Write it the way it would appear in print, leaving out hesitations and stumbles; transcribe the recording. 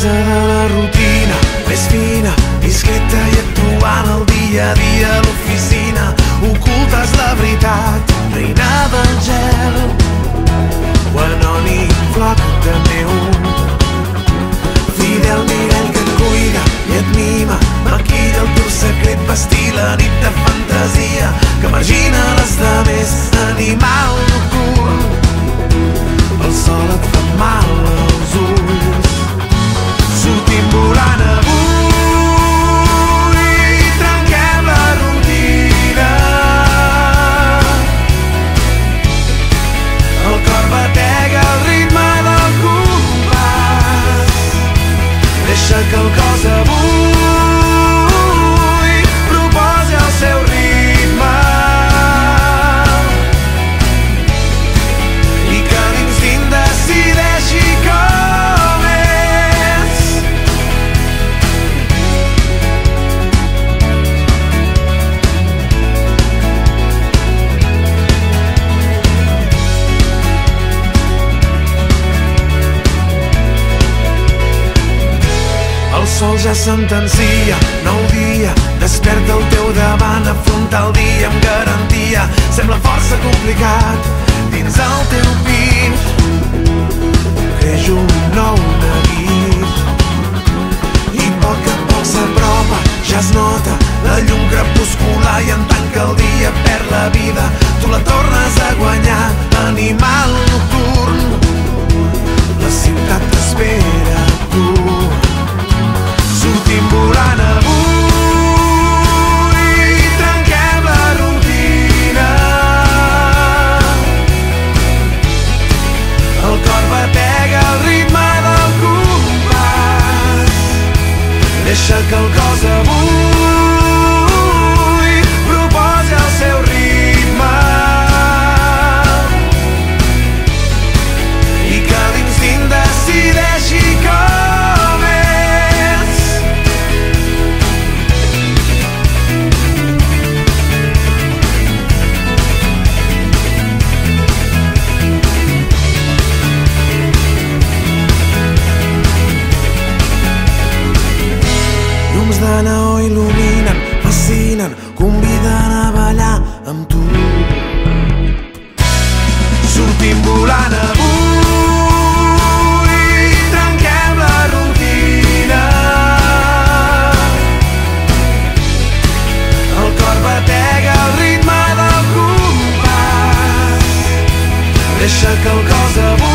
casa de la rutina més fina, discreta i actuant el dia a dia a l'oficina. Ocultes la veritat, reina del gel, o anònim floc de neu. Fidel mirall que et cuida i et mima, maquilla el teu secret, vestir la nit de fantasia que margina les demés. Animal nocturn, el sol et fa mal als ulls. Sortim volant avui, trenquem la rutina. El cor batega al ritme del compàs. Deixa que el cos avui proposi el seu ritme i que l'instint decideixi com és. El sol ja sentencia, nou dia, desperta al teu davant, afronta el dia amb garantia. Sembla força complicat dins el teu pit, creix un nou neguit i a poc s'apropa, ja es nota la llum crepuscular i en tant que el dia perd la vida, tu la tornes a guanyar. Animal nocturn, la ciutat t'espera a tu. Sortim volant avui, trenquem la rutina. El cor batega al ritme del compàs. Deixa que el cos avui proposi el seu ritme i que l'instint decideixi com és. Llums de neó il·luminen, fascinen, conviden a ballar amb tu. Sortim volant avui, trenquem la rutina. El cor batega al ritme del compàs. Deixa que el cos avui